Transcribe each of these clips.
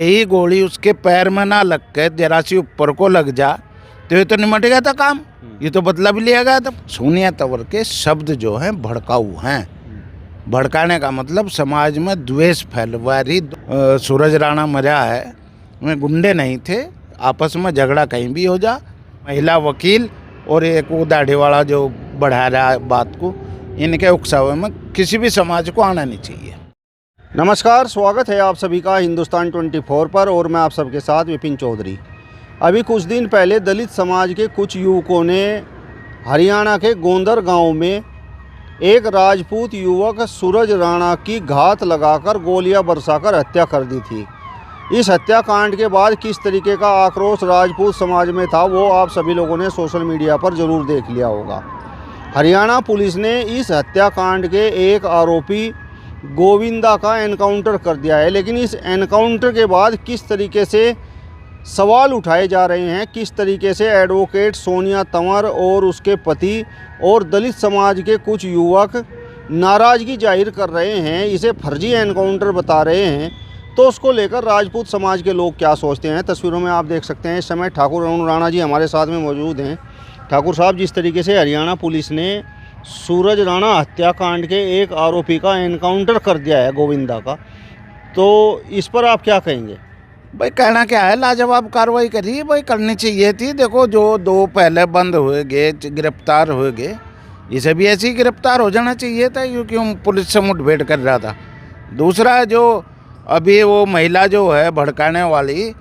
यही गोली उसके पैर में ना लग के जरा सी ऊपर को लग जा तो ये तो निमट गया था काम, ये तो बदला भी लिया गया था। सोनिया तंवर के शब्द जो हैं भड़काऊ हैं। भड़काने का मतलब समाज में द्वेष फैलवा रही। सूरज राणा मरा है, में गुंडे नहीं थे, आपस में झगड़ा कहीं भी हो जा, महिला वकील और एक वो दाढ़ी वाला जो बढ़ा रहा है बात को, इनके उकसावे में किसी भी समाज को आना नहीं चाहिए। नमस्कार, स्वागत है आप सभी का हिंदुस्तान 24 पर और मैं आप सबके साथ विपिन चौधरी। अभी कुछ दिन पहले दलित समाज के कुछ युवकों ने हरियाणा के गोंदर गांव में एक राजपूत युवक सूरज राणा की घात लगाकर गोलियां बरसाकर हत्या कर दी थी। इस हत्याकांड के बाद किस तरीके का आक्रोश राजपूत समाज में था वो आप सभी लोगों ने सोशल मीडिया पर ज़रूर देख लिया होगा। हरियाणा पुलिस ने इस हत्याकांड के एक आरोपी गोविंदा का एनकाउंटर कर दिया है, लेकिन इस एनकाउंटर के बाद किस तरीके से सवाल उठाए जा रहे हैं, किस तरीके से एडवोकेट सोनिया तंवर और उसके पति और दलित समाज के कुछ युवक नाराज़गी जाहिर कर रहे हैं, इसे फर्जी एनकाउंटर बता रहे हैं, तो उसको लेकर राजपूत समाज के लोग क्या सोचते हैं। तस्वीरों में आप देख सकते हैं इस समय ठाकुर अरुण राणा जी हमारे साथ में मौजूद हैं। ठाकुर साहब, जिस तरीके से हरियाणा पुलिस ने सूरज राणा हत्याकांड के एक आरोपी का एनकाउंटर कर दिया है गोविंदा का, तो इस पर आप क्या कहेंगे? भाई कहना क्या है, लाजवाब कार्रवाई करी भाई, करनी चाहिए थी। देखो जो दो पहले बंद हुए गए, गिरफ्तार हुए गए, इसे भी ऐसे ही गिरफ्तार हो जाना चाहिए था, क्योंकि हम पुलिस से मुठभेड़ कर रहा था। दूसरा जो अभी वो महिला जो है भड़काने वाली,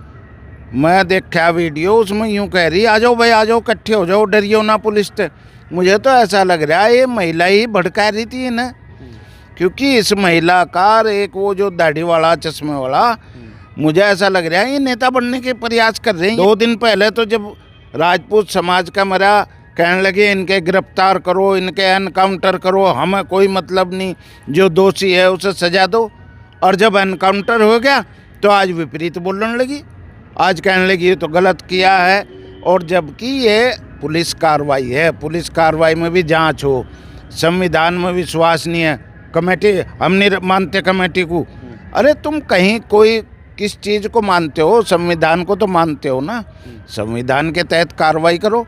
मैं देखा वीडियो, उसमें यूँ कह रही आ जाओ भाई, आ जाओ, इकट्ठे हो जाओ, डरियो ना पुलिस से। मुझे तो ऐसा लग रहा है ये महिला ही भड़का रही थी इन्हें, क्योंकि इस महिला का एक वो जो दाढ़ी वाला चश्मे वाला, मुझे ऐसा लग रहा है ये नेता बनने के प्रयास कर रहे हैं। 2 दिन पहले तो जब राजपूत समाज का मरा, कहने लगे इनके गिरफ्तार करो, इनके एनकाउंटर करो, हमें कोई मतलब नहीं, जो दोषी है उसे सजा दो। और जब एनकाउंटर हो गया तो आज विपरीत बोलने लगी, आज कहने लगी ये तो गलत किया है। और जबकि ये पुलिस कार्रवाई है, पुलिस कार्रवाई में भी जांच हो, संविधान में विश्वास नहीं है, कमेटी हम नहीं मानते कमेटी को। अरे तुम कहीं कोई किस चीज़ को मानते हो? संविधान को तो मानते हो ना, संविधान के तहत कार्रवाई करो।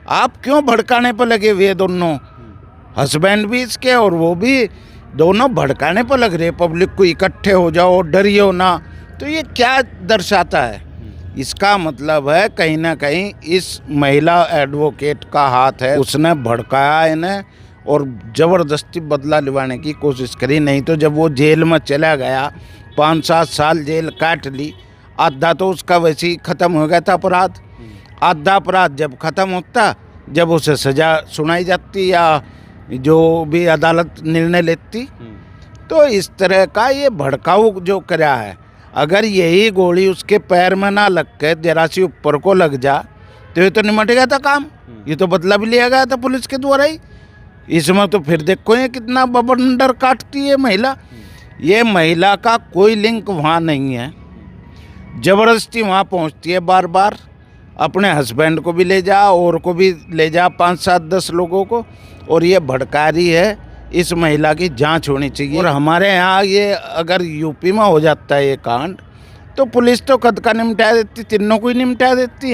आप क्यों भड़काने पर लगे हुए? दोनों हस्बैंड भी इसके और वो भी, दोनों भड़काने पर लग रहे पब्लिक को, इकट्ठे हो जाओ, डरियो ना। तो ये क्या दर्शाता है? इसका मतलब है कहीं ना कहीं इस महिला एडवोकेट का हाथ है, उसने भड़काया इन्हें और ज़बरदस्ती बदला लिवाने की कोशिश करी। नहीं तो जब वो जेल में चला गया, 5-7 साल जेल काट ली, आधा तो उसका वैसे ही ख़त्म हो गया था अपराध। आधा अपराध जब ख़त्म होता, जब उसे सज़ा सुनाई जाती या जो भी अदालत निर्णय लेती, तो इस तरह का ये भड़काऊ जो करा है, अगर यही गोली उसके पैर में ना लग के जरा सी ऊपर को लग जा तो ये तो निमट गया था काम, ये तो बदला भी लिया गया था पुलिस के द्वारा ही। इसमें तो फिर देखो ये कितना बवंडर काटती है महिला। ये महिला का कोई लिंक वहाँ नहीं है, ज़बरदस्ती वहाँ पहुँचती है, बार बार अपने हस्बैंड को भी ले जा और को भी ले जा, 5-7-10 लोगों को, और ये भड़का रही है। इस महिला की जांच होनी चाहिए। और हमारे यहाँ ये अगर यूपी में हो जाता है ये कांड, तो पुलिस तो कद का निपटा देती, तीनों को ही निपटा देती।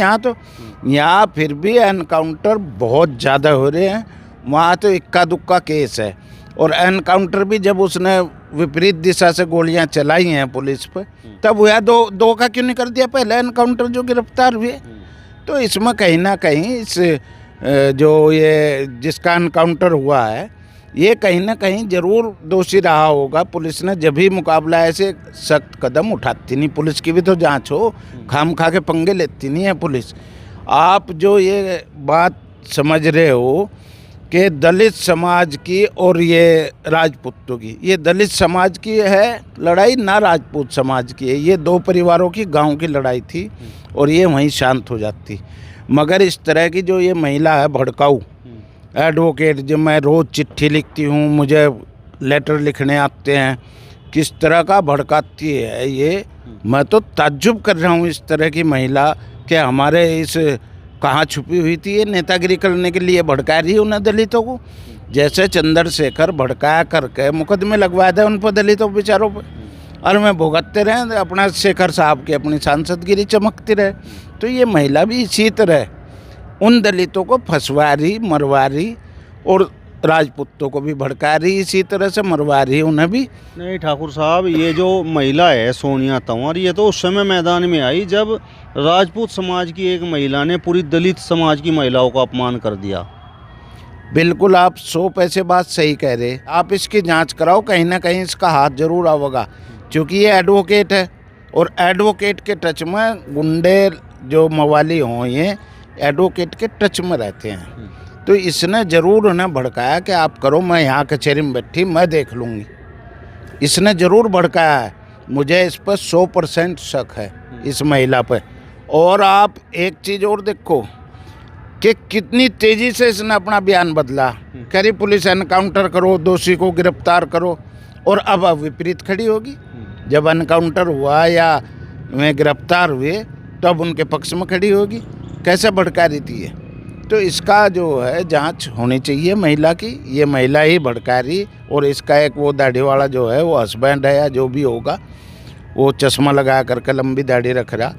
यहाँ फिर भी एनकाउंटर बहुत ज़्यादा हो रहे हैं, वहाँ तो इक्का दुक्का केस है। और एनकाउंटर भी जब उसने विपरीत दिशा से गोलियां चलाई हैं पुलिस पर, तब हुआ दो का क्यों नहीं कर दिया पहले एनकाउंटर जो गिरफ्तार हुए? तो इसमें कहीं ना कहीं इस जो ये जिसका एनकाउंटर हुआ है, ये कहीं ना कहीं ज़रूर दोषी रहा होगा। पुलिस ने जब भी मुकाबला ऐसे सख्त कदम उठाती नहीं, पुलिस की भी तो जांच हो, खाम खा के पंगे लेती नहीं है पुलिस। आप जो ये बात समझ रहे हो कि दलित समाज की और ये राजपूतों की, ये दलित समाज की है लड़ाई ना राजपूत समाज की है। ये 2 परिवारों की गांव की लड़ाई थी और ये वहीं शांत हो जाती। मगर इस तरह की जो ये महिला है भड़काऊ एडवोकेट, जो मैं रोज़ चिट्ठी लिखती हूँ, मुझे लेटर लिखने आते हैं, किस तरह का भड़काती है ये। मैं तो ताज्जुब कर रहा हूँ इस तरह की महिला कि हमारे इस कहाँ छुपी हुई थी ये नेतागिरी करने के लिए भड़का रही है उन दलितों को। जैसे चंद्रशेखर भड़काया करके मुकदमे लगवा दे उन पर, दलितों बेचारों पर, और मैं भुगतते रहे, अपना शेखर साहब की अपनी सांसदगिरी चमकती रहे। तो ये महिला भी इसी तरह उन दलितों को फंसवा रही, मरवा रही, और राजपूतों को भी भड़का रही, इसी तरह से मरवा रही उन्हें भी। नहीं ठाकुर साहब, ये जो महिला है सोनिया तंवर, ये तो उस समय मैदान में आई जब राजपूत समाज की एक महिला ने पूरी दलित समाज की महिलाओं का अपमान कर दिया। बिल्कुल, आप 100 पैसे बात सही कह रहे। आप इसकी जांच कराओ, कहीं ना कहीं इसका हाथ जरूर आवेगा, क्योंकि ये एडवोकेट है और एडवोकेट के टच में गुंडे जो मवाली हों, ये एडवोकेट के टच में रहते हैं। तो इसने ज़रूर उन्हें भड़काया कि आप करो, मैं यहाँ कचहरी में बैठी मैं देख लूँगी। इसने ज़रूर भड़काया है। मुझे इस पर 100% शक है, इस महिला पर। और आप एक चीज़ और देखो कि कितनी तेज़ी से इसने अपना बयान बदला। कह रही पुलिस एनकाउंटर करो, दोषी को गिरफ्तार करो, और अब विपरीत खड़ी होगी। जब एनकाउंटर हुआ या वे गिरफ्तार हुए तो अब उनके पक्ष में खड़ी होगी। कैसे भड़का रही थी ये? तो इसका जो है जांच होनी चाहिए महिला की। ये महिला ही भड़का रही, और इसका एक वो दाढ़ी वाला जो है वो हस्बैंड है या जो भी होगा, वो चश्मा लगा करके लंबी दाढ़ी रख रहा,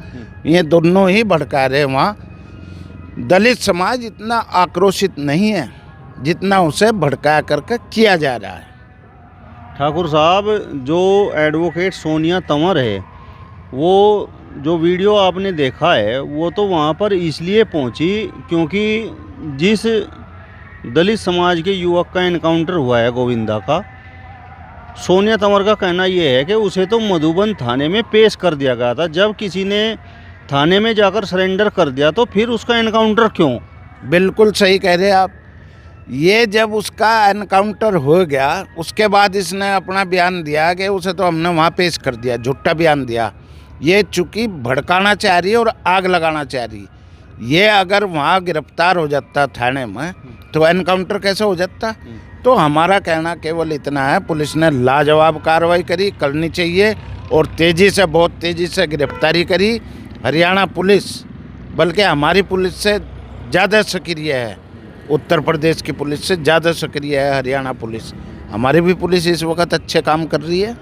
ये दोनों ही भड़का रहे। वहाँ दलित समाज इतना आक्रोशित नहीं है जितना उसे भड़का करके किया जा रहा है। ठाकुर साहब, जो एडवोकेट सोनिया तंवर है, वो जो वीडियो आपने देखा है वो तो वहाँ पर इसलिए पहुँची क्योंकि जिस दलित समाज के युवक का एनकाउंटर हुआ है गोविंदा का, सोनिया तंवर का कहना ये है कि उसे तो मधुबन थाने में पेश कर दिया गया था। जब किसी ने थाने में जाकर सरेंडर कर दिया तो फिर उसका एनकाउंटर क्यों? बिल्कुल सही कह रहे हैं आप। ये जब उसका एनकाउंटर हो गया उसके बाद इसने अपना बयान दिया कि उसे तो हमने वहाँ पेश कर दिया, झूठा बयान दिया। ये चूँकि भड़काना चाह रही है और आग लगाना चाह रही। ये अगर वहाँ गिरफ्तार हो जाता थाने में तो एनकाउंटर कैसे हो जाता? तो हमारा कहना केवल इतना है, पुलिस ने लाजवाब कार्रवाई करी, करनी चाहिए, और तेज़ी से, बहुत तेज़ी से गिरफ्तारी करी। हरियाणा पुलिस बल्कि हमारी पुलिस से ज़्यादा सक्रिय है, उत्तर प्रदेश की पुलिस से ज़्यादा सक्रिय है हरियाणा पुलिस। हमारी भी पुलिस इस वक्त अच्छे काम कर रही है,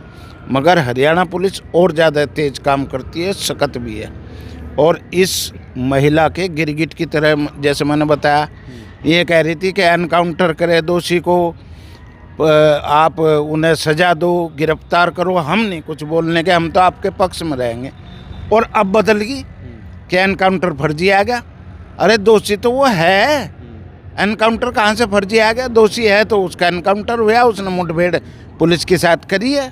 मगर हरियाणा पुलिस और ज़्यादा तेज़ काम करती है, सख्त भी है। और इस महिला के गिरगिट की तरह, जैसे मैंने बताया, ये कह रही थी कि एनकाउंटर करे दोषी को, आप उन्हें सज़ा दो, गिरफ्तार करो, हम नहीं कुछ बोलने के, हम तो आपके पक्ष में रहेंगे। और अब बदल गई कि एनकाउंटर फर्जी आ गया। अरे दोषी तो वो है, एनकाउंटर कहाँ से फर्जी आ गया? दोषी है तो उसका एनकाउंटर हुआ, उसने मुठभेड़ पुलिस के साथ करी है,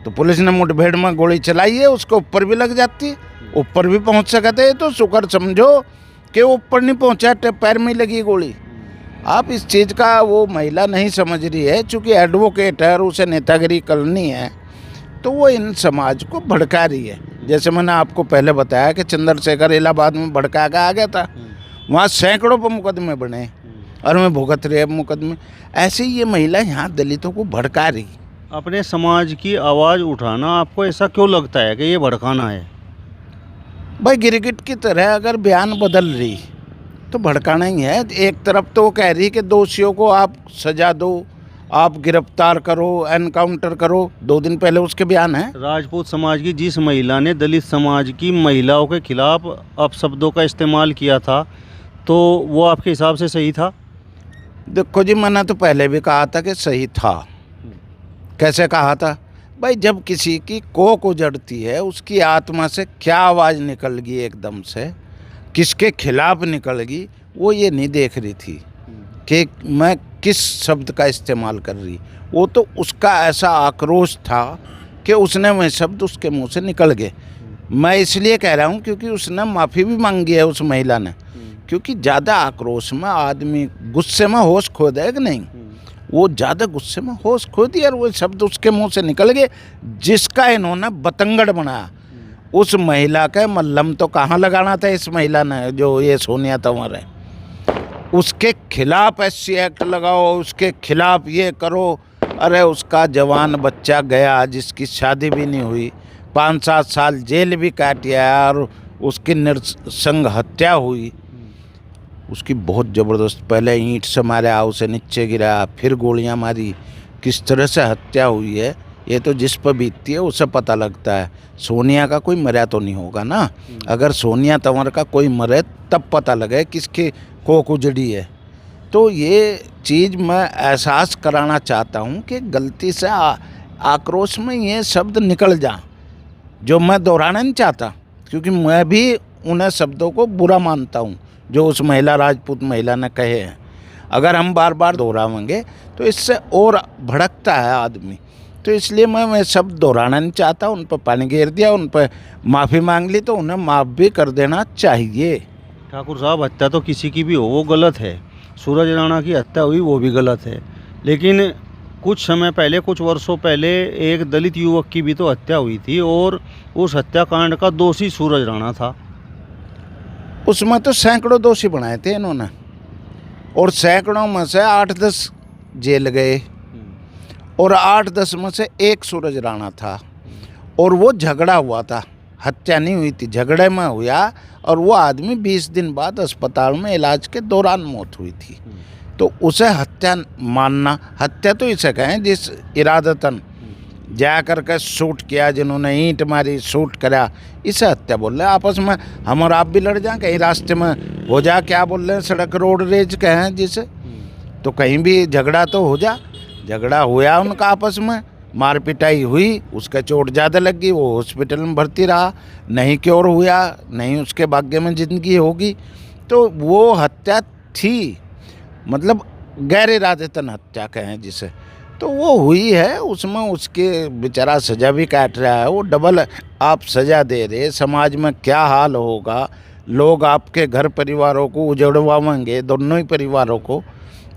तो पुलिस ने मुठभेड़ में गोली चलाई है, उसको ऊपर भी लग जाती, ऊपर भी पहुंच सकते, तो शुक्र समझो कि ऊपर नहीं पहुंचा, पैर में लगी गोली। आप इस चीज़ का वो महिला नहीं समझ रही है, चूँकि एडवोकेट है और उसे नेतागिरी करनी है, तो वो इन समाज को भड़का रही है। जैसे मैंने आपको पहले बताया कि चंद्रशेखर इलाहाबाद में भड़का के आ गया था, वहाँ सैकड़ों पर मुकदमे बने और मैं भुगत रहे मुकदमे। ऐसे ही ये महिला यहाँ दलितों को भड़का रही। अपने समाज की आवाज़ उठाना आपको ऐसा क्यों लगता है कि ये भड़काना है? भाई गिरगिट की तरह अगर बयान बदल रही तो भड़काना ही है। एक तरफ तो वो कह रही कि दोषियों को आप सजा दो, आप गिरफ्तार करो, एनकाउंटर करो। 2 दिन पहले उसके बयान है। राजपूत समाज की जिस महिला ने दलित समाज की महिलाओं के खिलाफ अपशब्दों का इस्तेमाल किया था, तो वो आपके हिसाब से सही था? देखो जी, मैंने तो पहले भी कहा था कि सही था। कैसे कहा था? भाई जब किसी की कोख उजड़ती है, उसकी आत्मा से क्या आवाज़ निकल गई एकदम से, किसके खिलाफ निकल गई, वो ये नहीं देख रही थी कि मैं किस शब्द का इस्तेमाल कर रही। वो तो उसका ऐसा आक्रोश था कि उसने वह शब्द उसके मुंह से निकल गए। मैं इसलिए कह रहा हूँ क्योंकि उसने माफ़ी भी मांगी है उस महिला ने, क्योंकि ज़्यादा आक्रोश में आदमी गुस्से में होश खो दे कि नहीं, वो ज़्यादा गुस्से में होश खो दिया और वो शब्द उसके मुंह से निकल गए, जिसका इन्होंने बतंगड़ बनाया। उस महिला का मल्लम तो कहाँ लगाना था इस महिला ने, जो ये सोनिया तंवर है, उसके खिलाफ SC एक्ट लगाओ, उसके खिलाफ ये करो। अरे उसका जवान बच्चा गया जिसकी शादी भी नहीं हुई, 5-7 साल जेल भी काटिया और उसकी नृशंस हत्या हुई। उसकी बहुत ज़बरदस्त, पहले ईंट से मारा, उसे नीचे गिरा, फिर गोलियां मारी, किस तरह से हत्या हुई है ये तो जिस पर बीतती है उससे पता लगता है। सोनिया का कोई मरा तो नहीं होगा ना। अगर सोनिया तंवर का कोई मरे तब पता लगे किसके कोख उजड़ी है। तो ये चीज़ मैं एहसास कराना चाहता हूँ कि गलती से आक्रोश में ये शब्द निकल जा, जो मैं दोहराना नहीं चाहता, क्योंकि मैं भी उन्हें शब्दों को बुरा मानता हूँ जो उस महिला, राजपूत महिला ने कहे हैं। अगर हम बार बार दोहराएंगे तो इससे और भड़कता है आदमी। तो इसलिए मैं शब्द दोहराना नहीं चाहता। उन पर पानी गिर दिया, उन पर माफ़ी मांग ली, तो उन्हें माफ़ भी कर देना चाहिए। ठाकुर साहब, हत्या तो किसी की भी हो वो गलत है। सूरज राणा की हत्या हुई वो भी गलत है, लेकिन कुछ समय पहले, कुछ वर्षों पहले एक दलित युवक की भी तो हत्या हुई थी और उस हत्याकांड का दोषी सूरज राणा था। उसमें तो सैकड़ों दोषी बनाए थे इन्होंने, और सैकड़ों में से 8-10 जेल गए, और 8-10 में से एक सूरज राणा था। और वो झगड़ा हुआ था, हत्या नहीं हुई थी, झगड़े में हुआ। और वो आदमी 20 दिन बाद अस्पताल में इलाज के दौरान मौत हुई थी। तो उसे हत्या मानना, हत्या तो इसे कहें जिस इरादतन जा करके शूट किया, जिन्होंने ईंट मारी, शूट करा, इसे हत्या बोल रहे हैं। आपस में हम और आप भी लड़ जाएं, कहीं रास्ते में हो जा, क्या बोल रहे हैं, सड़क रोड रेज कहें जिसे, तो कहीं भी झगड़ा तो हो जा। झगड़ा हुआ उनका आपस में, मार पिटाई हुई, उसका चोट ज़्यादा लग गई, वो हॉस्पिटल में भर्ती रहा, नहीं क्योर हुआ, नहीं उसके भाग्य में ज़िंदगी होगी। तो वो हत्या थी, मतलब गैर इरादतन हत्या कहें जिसे, तो वो हुई है। उसमें उसके बेचारा सज़ा भी काट रहा है, वो डबल आप सज़ा दे रहे। समाज में क्या हाल होगा, लोग आपके घर परिवारों को उजड़वाएंगे, दोनों ही परिवारों को।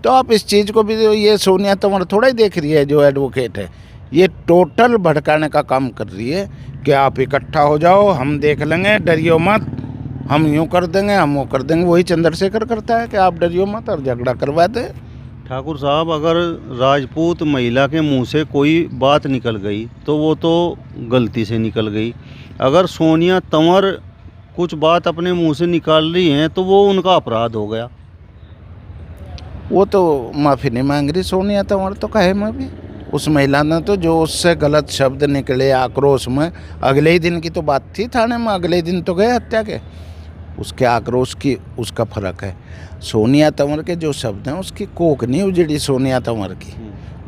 तो आप इस चीज़ को भी, ये सोनिया तंवर थोड़ा ही देख रही है जो एडवोकेट है, ये टोटल भड़काने का काम कर रही है कि आप इकट्ठा हो जाओ, हम देख लेंगे, डरियो मत, हम यूँ कर देंगे, हम वो कर देंगे। वही चंद्रशेखर करता है कि आप डरियो मत और झगड़ा करवा दे। ठाकुर साहब, अगर राजपूत महिला के मुंह से कोई बात निकल गई तो वो तो गलती से निकल गई। अगर सोनिया तंवर कुछ बात अपने मुंह से निकाल रही हैं तो वो उनका अपराध हो गया। वो तो माफ़ी नहीं मांग रही सोनिया तंवर, तो कहे मैं भी, उस महिला ने तो जो उससे गलत शब्द निकले आक्रोश में, अगले ही दिन की तो बात थी थाने में, अगले दिन तो गए हत्या के, उसके आक्रोश की उसका फ़र्क है। सोनिया तंवर के जो शब्द हैं, उसकी कोख नहीं उजड़ी सोनिया तंवर की,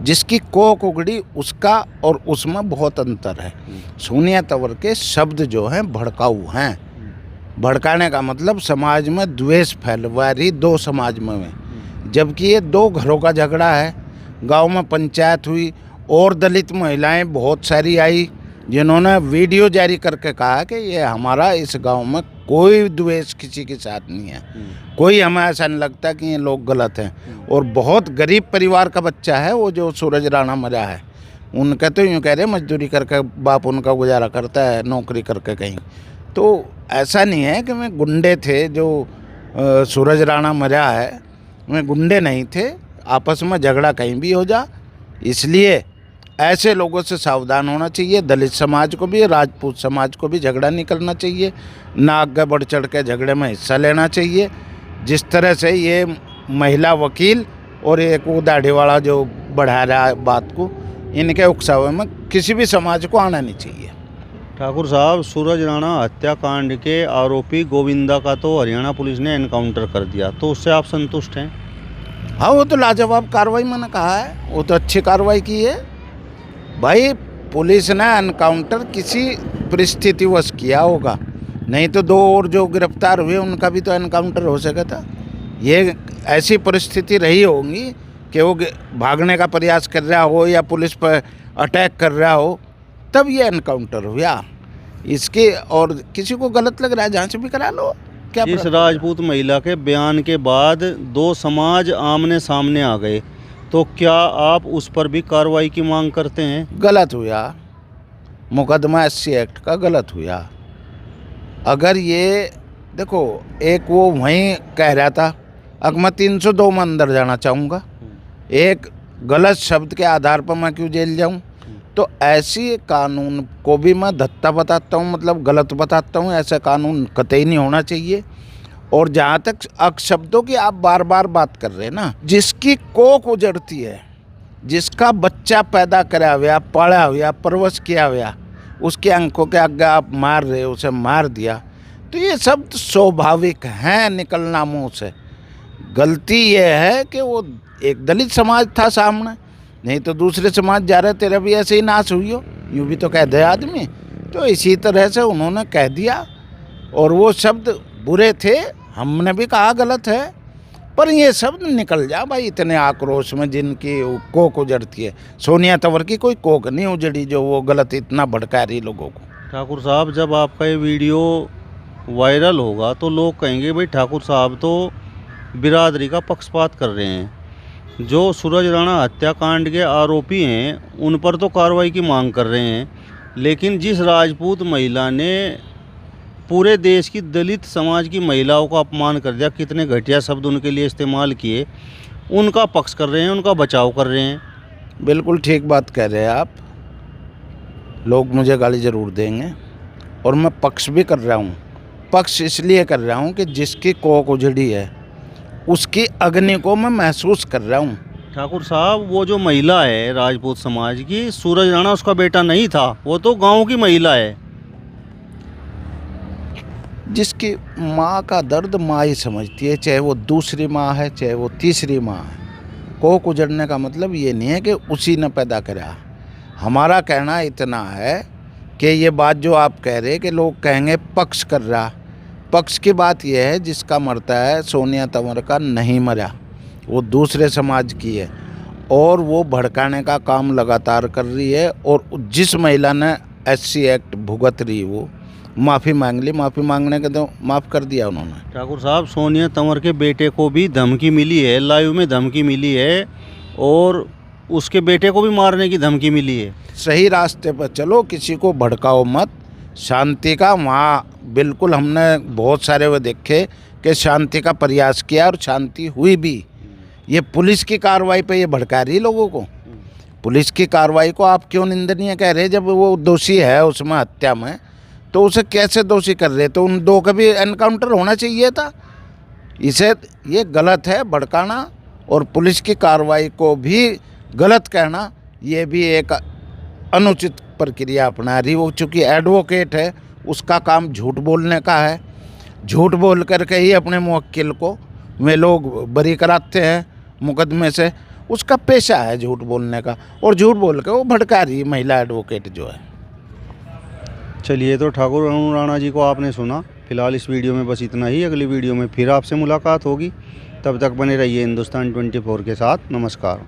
जिसकी कोख उगड़ी उसका और उसमें बहुत अंतर है। सोनिया तंवर के शब्द जो हैं भड़काऊ हैं। भड़काने का मतलब समाज में द्वेष फैलवा रही, दो समाज में, जबकि ये दो घरों का झगड़ा है। गांव में पंचायत हुई और दलित महिलाएं बहुत सारी आई, जिन्होंने वीडियो जारी करके कहा कि ये हमारा इस गांव में कोई द्वेष किसी के साथ नहीं है, कोई हमें ऐसा नहीं लगता कि ये लोग गलत हैं। और बहुत गरीब परिवार का बच्चा है वो जो सूरज राणा मरा है, उनका तो यूँ कह रहे मजदूरी करके बाप उनका गुजारा करता है, नौकरी करके कहीं। तो ऐसा नहीं है कि मैं गुंडे थे जो सूरज राणा मरा है, मैं गुंडे नहीं थे। आपस में झगड़ा कहीं भी हो जा, इसलिए ऐसे लोगों से सावधान होना चाहिए। दलित समाज को भी, राजपूत समाज को भी झगड़ा नहीं करना चाहिए, ना आगे बढ़ चढ़ के झगड़े में हिस्सा लेना चाहिए। जिस तरह से ये महिला वकील और एक वो दाढ़ी वाला जो बढ़ा रहा है बात को, इनके उकसावे में किसी भी समाज को आना नहीं चाहिए। ठाकुर साहब, सूरज राणा हत्याकांड के आरोपी गोविंदा का तो हरियाणा पुलिस ने एनकाउंटर कर दिया, तो उससे आप संतुष्ट हैं? हाँ, वो तो लाजवाब कार्रवाई मैंने कहा है, वो तो अच्छी कार्रवाई की है भाई। पुलिस ने एनकाउंटर किसी परिस्थितिवश किया होगा, नहीं तो दो और जो गिरफ्तार हुए उनका भी तो एनकाउंटर हो सका था। ये ऐसी परिस्थिति रही होगी कि वो भागने का प्रयास कर रहा हो या पुलिस पर अटैक कर रहा हो, तब ये एनकाउंटर हुआ। इसके और किसी को गलत लग रहा है, जांच भी करा लो। क्या इस राजपूत महिला के बयान के बाद दो समाज आमने सामने आ गए, तो क्या आप उस पर भी कार्रवाई की मांग करते हैं? गलत हुआ, मुकदमा SC एक्ट का गलत हुआ। अगर ये देखो, एक वो वहीं कह रहा था, अब मैं 302 में अंदर जाना चाहूँगा, एक गलत शब्द के आधार पर मैं क्यों जेल जाऊँ? तो ऐसी कानून को भी मैं धत्ता बताता हूँ, मतलब गलत बताता हूँ। ऐसा कानून कतई नहीं होना चाहिए। और जहाँ तक अपशब्दों की आप बार बार बात कर रहे हैं ना, जिसकी कोख उजड़ती है जिसका बच्चा पैदा करा हुआ, पढ़ा हुआ, परवश किया हुआ, उसके आंखों के आगे आप मार रहे हो, उसे मार दिया, तो ये सब तो स्वाभाविक है निकलना मुंह से। गलती ये है कि वो एक दलित समाज था सामने, नहीं तो दूसरे समाज जा रहे तेरा भी ऐसे ही नाश हुई हो, यूँ भी तो कह दे आदमी। तो इसी तरह से उन्होंने कह दिया और वो शब्द बुरे थे, हमने भी कहा गलत है, पर ये शब्द निकल जा भाई इतने आक्रोश में जिनकी कोक उजड़ती है। सोनिया तंवर की कोई कोक नहीं उजड़ी जो वो गलत इतना भड़का रही लोगों को। ठाकुर साहब, जब आपका ये वीडियो वायरल होगा तो लोग कहेंगे भाई ठाकुर साहब तो बिरादरी का पक्षपात कर रहे हैं। जो सूरज राणा हत्याकांड के आरोपी हैं उन पर तो कार्रवाई की मांग कर रहे हैं, लेकिन जिस राजपूत महिला ने पूरे देश की दलित समाज की महिलाओं का अपमान कर दिया, कितने घटिया शब्द उनके लिए इस्तेमाल किए, उनका पक्ष कर रहे हैं, उनका बचाव कर रहे हैं। बिल्कुल ठीक बात कह रहे हैं आप। लोग मुझे गाली ज़रूर देंगे और मैं पक्ष भी कर रहा हूँ। पक्ष इसलिए कर रहा हूँ कि जिसकी कोक उजड़ी है उसकी अग्नि को मैं महसूस कर रहा हूँ। ठाकुर साहब, वो जो महिला है राजपूत समाज की, सूरज राणा उसका बेटा नहीं था, वो तो गांव की महिला है। जिसकी माँ का दर्द माँ ही समझती है, चाहे वो दूसरी माँ है चाहे वो तीसरी माँ है। कोक उजड़ने का मतलब ये नहीं है कि उसी ने पैदा करा। हमारा कहना इतना है कि ये बात जो आप कह रहे कि लोग कहेंगे पक्ष कर रहा, पक्ष की बात यह है जिसका मरता है सोनिया तंवर का नहीं मरा, वो दूसरे समाज की है और वो भड़काने का काम लगातार कर रही है। और जिस महिला ने SC एक्ट भुगत रही वो माफ़ी मांग ली, माफ़ी मांगने के तो माफ़ कर दिया उन्होंने। ठाकुर साहब, सोनिया तंवर के बेटे को भी धमकी मिली है, लाइव में धमकी मिली है और उसके बेटे को भी मारने की धमकी मिली है। सही रास्ते पर चलो, किसी को भड़काओ मत, शांति का वहाँ बिल्कुल हमने बहुत सारे वो देखे कि शांति का प्रयास किया और शांति हुई भी। ये पुलिस की कार्रवाई पे ये भड़का रही लोगों को। पुलिस की कार्रवाई को आप क्यों निंदनीय कह रहे? जब वो दोषी है उसमें हत्या में तो उसे कैसे दोषी कर रहे? तो उन दो का भी एनकाउंटर होना चाहिए था। इसे ये गलत है भड़काना और पुलिस की कार्रवाई को भी गलत कहना, ये भी एक अनुचित प्रक्रिया अपना रही। वो चूँकि एडवोकेट है, उसका काम झूठ बोलने का है, झूठ बोल करके ही अपने मुवक्किल को वे लोग बरी कराते हैं मुकदमे से। उसका पेशा है झूठ बोलने का और झूठ बोल के वो भड़का रही महिला एडवोकेट जो है। चलिए, तो ठाकुर राणा जी को आपने सुना। फिलहाल इस वीडियो में बस इतना ही। अगली वीडियो में फिर आपसे मुलाकात होगी, तब तक बने रहिए हिंदुस्तान 24 के साथ। नमस्कार।